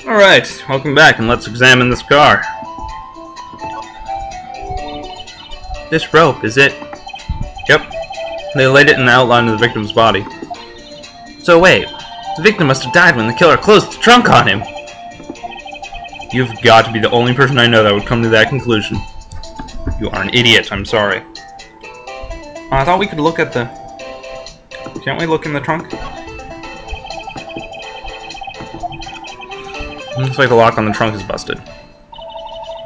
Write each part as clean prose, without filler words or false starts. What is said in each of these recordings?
Alright, welcome back and let's examine this car. This rope, is it? Yep. They laid it in the outline of the victim's body. So wait, the victim must have died when the killer closed the trunk on him. You've got to be the only person I know that would come to that conclusion. You are an idiot, I'm sorry. I thought we could look at the... Can't we look in the trunk? Looks like the lock on the trunk is busted.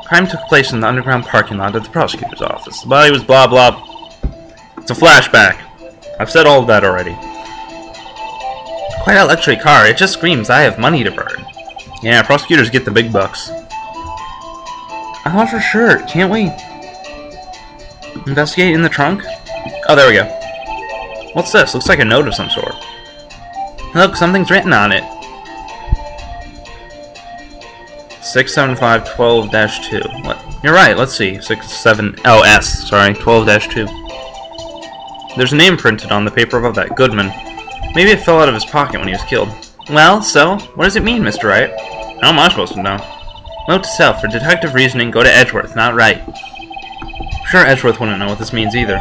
Crime took place in the underground parking lot at the prosecutor's office. The body was blah blah. It's a flashback. I've said all of that already. Quite a luxury car. It just screams, I have money to burn. Yeah, prosecutors get the big bucks. I thought for sure. Can't we investigate in the trunk? Oh, there we go. What's this? Looks like a note of some sort. Look, something's written on it. 675-12-2. What? You're right, let's see. 67LS, sorry, 12-2. There's a name printed on the paper above that. Goodman. Maybe it fell out of his pocket when he was killed. Well, so? What does it mean, Mr. Wright? How am I supposed to know? Note to self, for detective reasoning, go to Edgeworth, not Wright. I'm sure Edgeworth wouldn't know what this means either.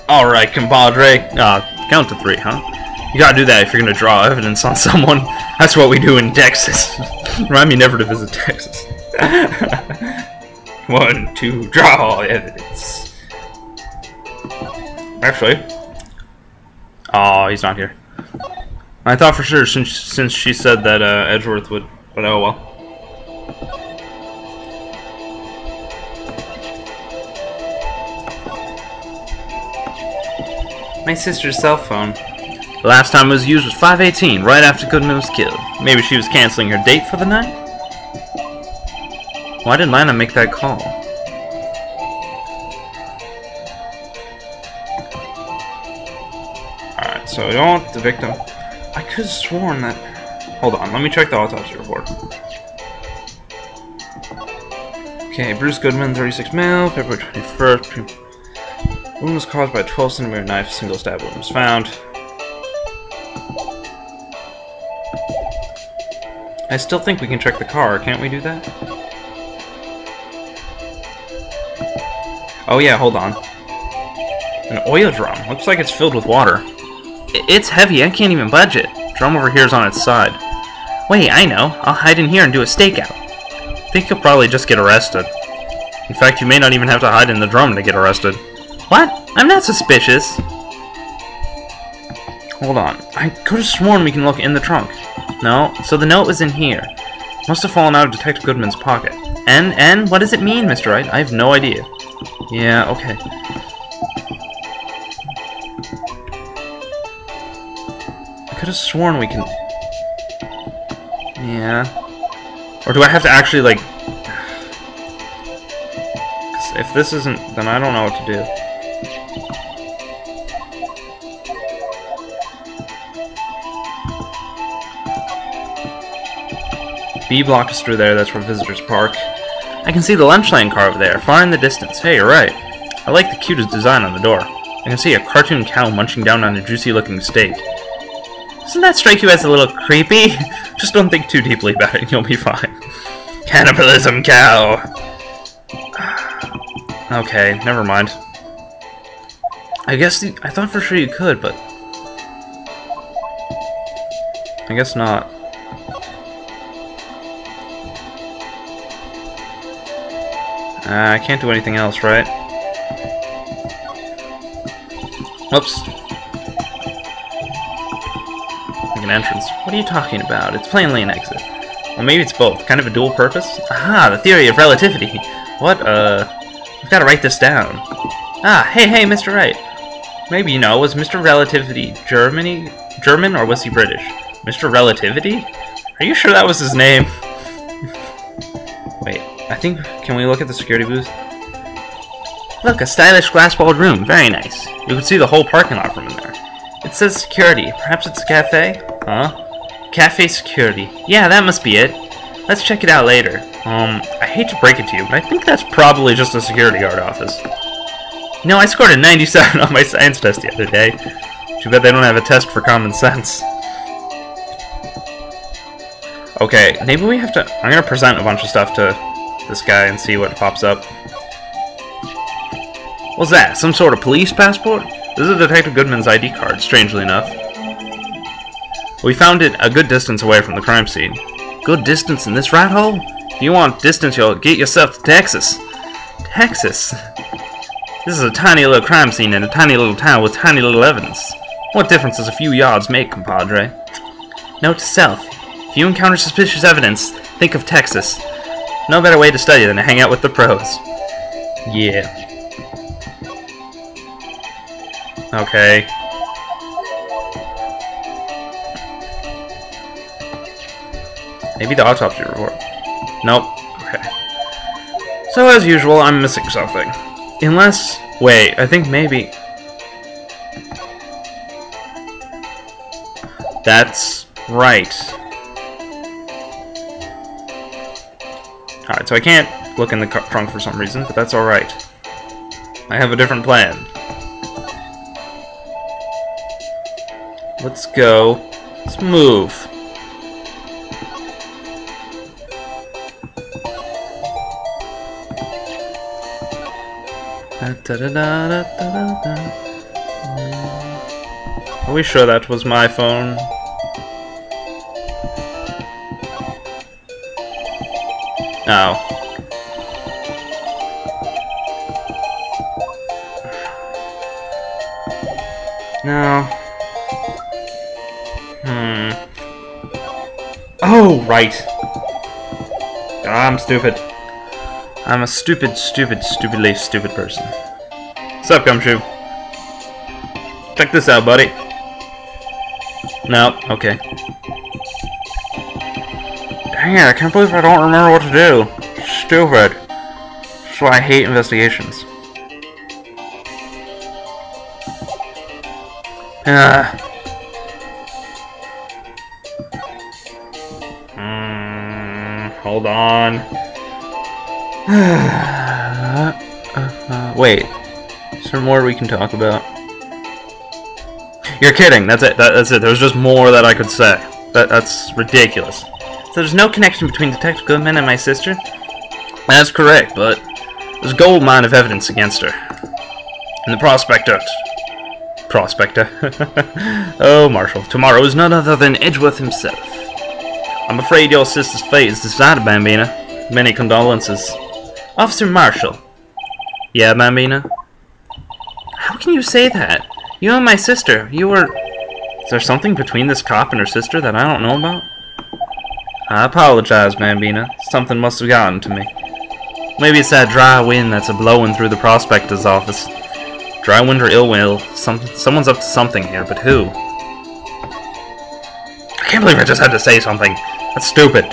Alright, compadre. Count to 3, huh? You gotta do that if you're gonna draw evidence on someone. That's what we do in Texas. Remind me never to visit Texas. 1, 2, draw evidence. Actually. Oh, he's not here. I thought for sure since she said that Edgeworth would, but oh well. My sister's cell phone. The last time it was used was 5:18, right after Goodman was killed. Maybe she was canceling her date for the night? Why did Lana make that call? Alright, so we don't want the victim. I could have sworn that... Hold on, let me check the autopsy report. Okay, Bruce Goodman, 36 male, February 21st. Wound was caused by a 12cm knife, a single stab wound was found. I still think we can check the car, can't we do that? Oh yeah, hold on. An oil drum. Looks like it's filled with water. It's heavy, I can't even budge it. Drum over here is on its side. Wait, I know. I'll hide in here and do a stakeout. I think you'll probably just get arrested. In fact, you may not even have to hide in the drum to get arrested. What? I'm not suspicious. Hold on. I could have sworn we can look in the trunk. No, so the note was in here. Must have fallen out of Detective Goodman's pocket. And what does it mean, Mr. Wright? I have no idea. Yeah, okay. I could have sworn we can... Yeah. Or do I have to actually, like... 'Cause if this isn't, then I don't know what to do. B block is through there, that's where visitors park. I can see the lunch lane car over there, far in the distance. Hey, you're right. I like the cutest design on the door. I can see a cartoon cow munching down on a juicy-looking steak. Doesn't that strike you as a little creepy? Just don't think too deeply about it and you'll be fine. Cannibalism cow! Okay, never mind. I thought for sure you could, but... I guess not. I can't do anything else, right? Whoops. Like an entrance. What are you talking about? It's plainly an exit. Well, maybe it's both. Kind of a dual purpose? Aha, the theory of relativity. What, I've got to write this down. Ah, hey, Mr. Wright. Maybe you know, was Mr. Relativity German, or was he British? Mr. Relativity? Are you sure that was his name? Wait. I think, can we look at the security booth? Look, a stylish glass-walled room. Very nice. You can see the whole parking lot from in there. It says security. Perhaps it's a cafe? Huh? Cafe security. Yeah, that must be it. Let's check it out later. I hate to break it to you, but I think that's probably just a security guard office. No, I scored a 97 on my science test the other day. Too bad they don't have a test for common sense. Okay, maybe we have to... I'm gonna present a bunch of stuff to this guy and see what pops up. What's that? Some sort of police passport? This is Detective Goodman's ID card, strangely enough. We found it a good distance away from the crime scene. Good distance in this rat hole? If you want distance, you'll get yourself to Texas. Texas? This is a tiny little crime scene in a tiny little town with tiny little evidence. What difference does a few yards make, compadre? Note to self. If you encounter suspicious evidence, think of Texas. No better way to study than to hang out with the pros. Yeah. Okay. Maybe the autopsy report. Nope. Okay. So as usual, I'm missing something. Unless... Wait, I think maybe... That's right. Alright, so I can't look in the trunk for some reason, but that's alright. I have a different plan. Let's go. Let's move. Are we sure that was my phone? No. No. Oh, right. I'm stupid. I'm a stupidly stupid person. What's up, Gumshoe? Check this out, buddy. No, okay. Dang it, I can't believe I don't remember what to do. Stupid. That's why I hate investigations. Hold on. Wait. Is there more we can talk about? You're kidding. That's it. That's it. There's just more that I could say. That's ridiculous. So there's no connection between Detective Goodman and my sister? That's correct, but there's a gold mine of evidence against her. And the prospector. Oh, Marshall. Tomorrow is none other than Edgeworth himself. I'm afraid your sister's fate is decided, Bambina. Many condolences. Officer Marshall. Yeah, Bambina? How can you say that? You and my sister, you were... Is there something between this cop and her sister that I don't know about? I apologize, Bambina. Something must have gotten to me. Maybe it's that dry wind that's a-blowing through the prospector's office. Dry wind or ill will. Someone's up to something here, but who? I can't believe I just had to say something. That's stupid.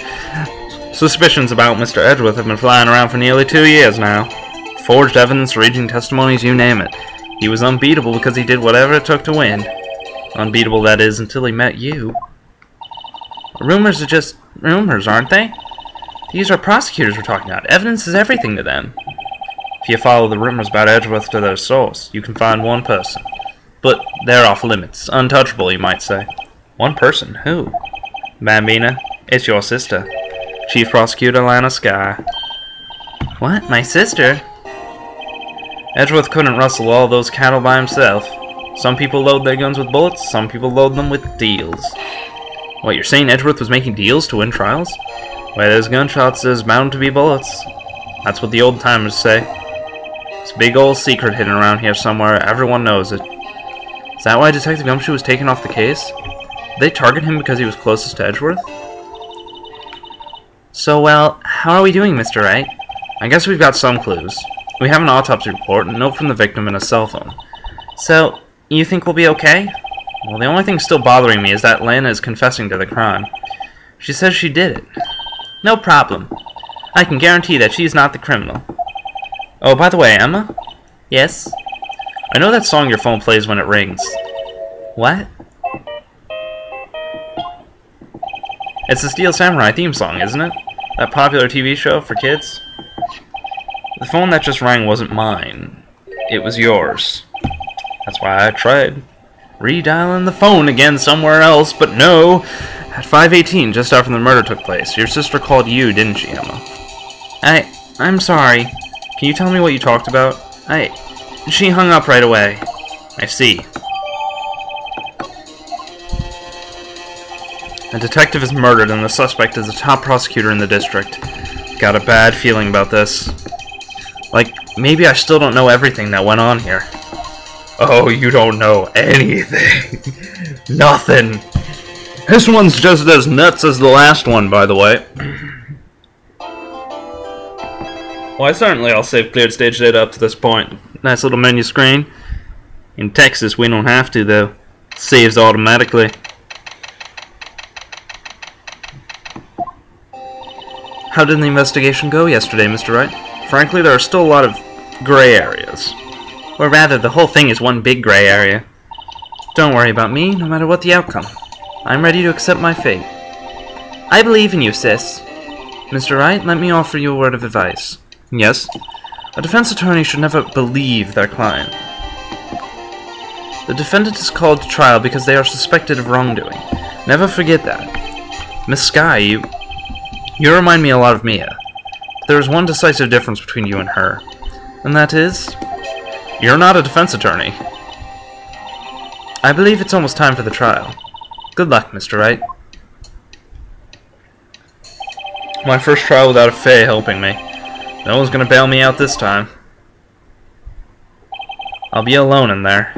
Suspicions about Mr. Edgeworth have been flying around for nearly 2 years now. Forged evidence, raging testimonies, you name it. He was unbeatable because he did whatever it took to win. Unbeatable, that is, until he met you. Rumors are just rumors, aren't they? These are prosecutors we're talking about. Evidence is everything to them. If you follow the rumors about Edgeworth to their source, you can find one person. But they're off limits. Untouchable, you might say. One person? Who? Bambina, it's your sister. Chief Prosecutor Lana Skye. What? My sister? Edgeworth couldn't rustle all those cattle by himself. Some people load their guns with bullets, some people load them with deals. What, you're saying Edgeworth was making deals to win trials? Where there's gunshots, there's bound to be bullets. That's what the old-timers say. It's a big old secret hidden around here somewhere, everyone knows it. Is that why Detective Gumshoe was taken off the case? Did they target him because he was closest to Edgeworth? So, well, how are we doing, Mr. Wright? I guess we've got some clues. We have an autopsy report, a note from the victim, and a cell phone. So, you think we'll be okay? Well, the only thing still bothering me is that Lana is confessing to the crime. She says she did it. No problem. I can guarantee that she's not the criminal. Oh, by the way, Emma? Yes? I know that song your phone plays when it rings. What? It's the Steel Samurai theme song, isn't it? That popular TV show for kids? The phone that just rang wasn't mine. It was yours. That's why I tried redialing the phone again somewhere else, but no. At 5:18, just after the murder took place, your sister called you, didn't she, Emma? I'm sorry. Can you tell me what you talked about? She hung up right away. I see. A detective is murdered and the suspect is the top prosecutor in the district. Got a bad feeling about this. Like, maybe I still don't know everything that went on here. Oh, you don't know anything. Nothing. This one's just as nuts as the last one, by the way. Why, certainly I'll save cleared stage data up to this point. Nice little menu screen. In Texas, we don't have to, though. It saves automatically. How did the investigation go yesterday, Mr. Wright? Frankly, there are still a lot of gray areas. Or rather, the whole thing is one big gray area. Don't worry about me, no matter what the outcome. I'm ready to accept my fate. I believe in you, sis. Mr. Wright, let me offer you a word of advice. Yes? A defense attorney should never believe their client. The defendant is called to trial because they are suspected of wrongdoing. Never forget that. Miss Skye, you remind me a lot of Mia. There is one decisive difference between you and her. And that is, you're not a defense attorney. I believe it's almost time for the trial. Good luck, Mr. Wright. My first trial without a Faye helping me. No one's gonna bail me out this time. I'll be alone in there.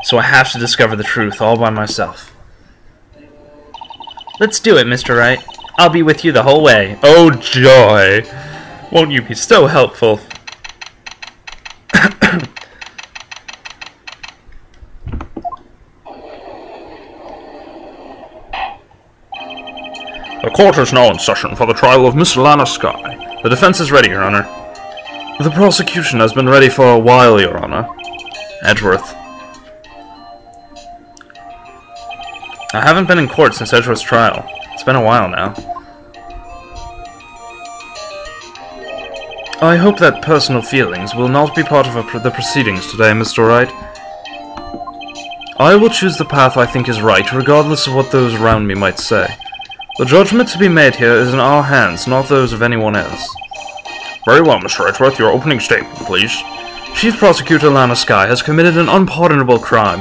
So I have to discover the truth all by myself. Let's do it, Mr. Wright. I'll be with you the whole way. Oh, joy! Won't you be so helpful? The court is now in session for the trial of Miss Lana Skye. The defense is ready, Your Honor. The prosecution has been ready for a while, Your Honor. Edgeworth. I haven't been in court since Edgeworth's trial. It's been a while now. I hope that personal feelings will not be part of the proceedings today, Mr. Wright. I will choose the path I think is right, regardless of what those around me might say. The judgment to be made here is in our hands, not those of anyone else. Very well, Mr. Edgeworth. Your opening statement, please. Chief Prosecutor Lana Skye has committed an unpardonable crime.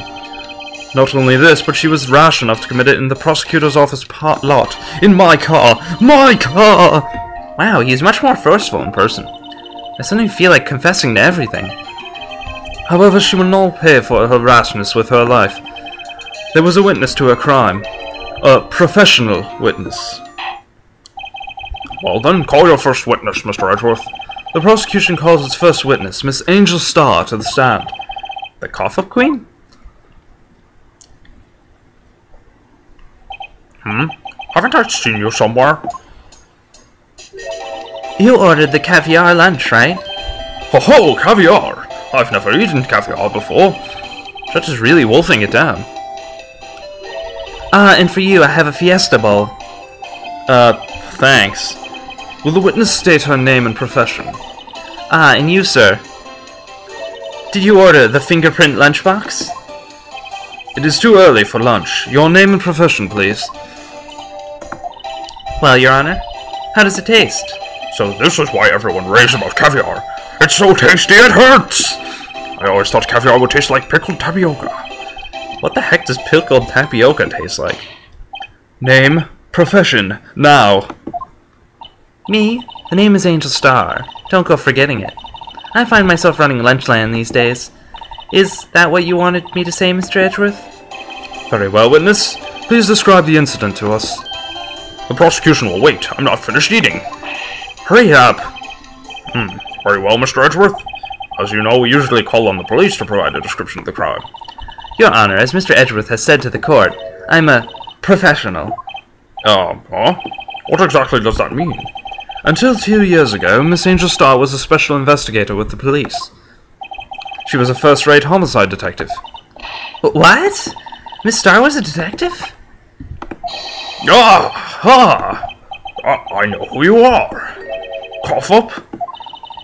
Not only this, but she was rash enough to commit it in the prosecutor's office lot. In my car! My car! Wow, he's much more forceful in person. I suddenly feel like confessing to everything. However, she will not pay for her rashness with her life. There was a witness to her crime. A professional witness. Well then, call your first witness, Mr. Edgeworth. The prosecution calls its first witness, Miss Angel Starr, to the stand. The cough-up queen? Haven't I seen you somewhere? You ordered the caviar lunch, right? Ho-ho, caviar! I've never eaten caviar before. Judge is really wolfing it down. And for you, I have a fiesta bowl. Thanks. Will the witness state her name and profession? And you, sir? Did you order the fingerprint lunchbox? It is too early for lunch. Your name and profession, please. Well, Your Honor, how does it taste? So this is why everyone raves about caviar. It's so tasty it hurts! I always thought caviar would taste like pickled tapioca. What the heck does pickled tapioca taste like? Name, profession, now. Me? The name is Angel Starr. Don't go forgetting it. I find myself running Lunchland these days. Is that what you wanted me to say, Mr. Edgeworth? Very well, witness. Please describe the incident to us. The prosecution will wait. I'm not finished eating. Hurry up. Very well, Mr. Edgeworth. As you know, we usually call on the police to provide a description of the crime. Your Honor, as Mr. Edgeworth has said to the court, I'm a professional. What exactly does that mean? Until 2 years ago, Miss Angel Starr was a special investigator with the police. She was a first-rate homicide detective. What? Miss Starr was a detective? I know who you are. Cough up.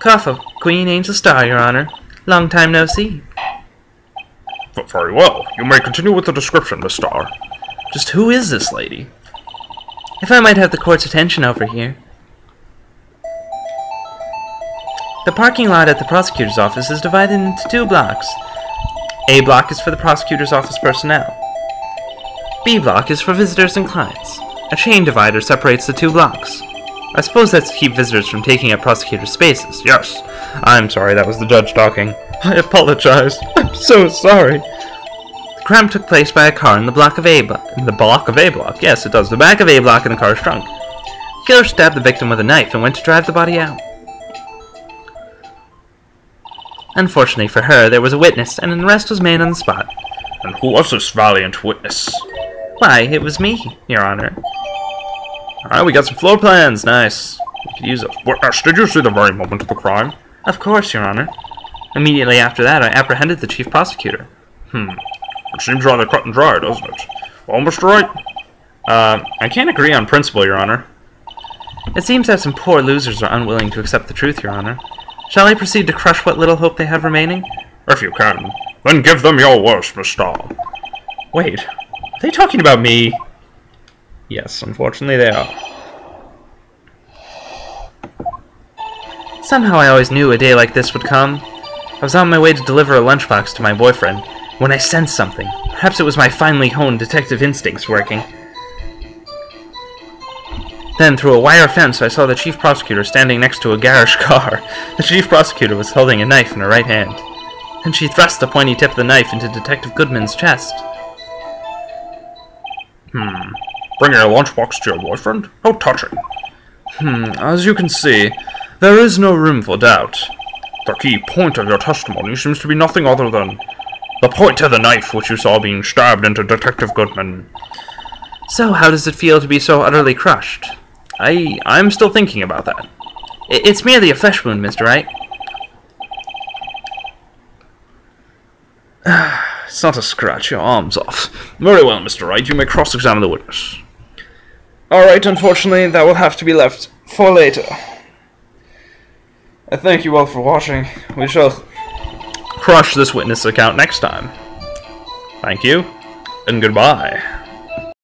Cough up, Queen Angel Star, Your Honor. Long time no see. Very well. You may continue with the description, Miss Starr. Just who is this lady? If I might have the court's attention over here. The parking lot at the prosecutor's office is divided into 2 blocks. A block is for the prosecutor's office personnel. B block is for visitors and clients. A chain divider separates the 2 blocks. I suppose that's to keep visitors from taking up prosecutor's spaces. Yes. I'm sorry, that was the judge talking. I apologize. I'm so sorry. The crime took place by a car in the block of A block. In the block of A block? Yes, it does. The back of A block in the car's trunk. The killer stabbed the victim with a knife and went to drive the body out. Unfortunately for her, there was a witness, and an arrest was made on the spot. And who was this valiant witness? Why, it was me, Your Honor. Alright, we got some floor plans. Nice. We could use those. Witness, did you see the very moment of the crime? Of course, Your Honor. Immediately after that, I apprehended the chief prosecutor. It seems rather cut and dry, doesn't it? Well, Mr. Wright? I can't agree on principle, Your Honor. It seems that some poor losers are unwilling to accept the truth, Your Honor. Shall I proceed to crush what little hope they have remaining? If you can. Then give them your worst, Miss Starr. Wait, are they talking about me? Yes, unfortunately they are. Somehow I always knew a day like this would come. I was on my way to deliver a lunchbox to my boyfriend when I sensed something. Perhaps it was my finely honed detective instincts working. Then, through a wire fence, I saw the chief prosecutor standing next to a garage car. The chief prosecutor was holding a knife in her right hand, and she thrust the pointy tip of the knife into Detective Goodman's chest. Bringing a lunchbox to your boyfriend? How touching. As you can see, there is no room for doubt. The key point of your testimony seems to be nothing other than the point of the knife which you saw being stabbed into Detective Goodman. So, how does it feel to be so utterly crushed? I'm still thinking about that. It's merely a flesh wound, Mr. Wright. It's not a scratch, your arm's off. Very well, Mr. Wright, you may cross-examine the witness. Alright, unfortunately, that will have to be left for later. I thank you all for watching. We shall crush this witness account next time. Thank you, and goodbye.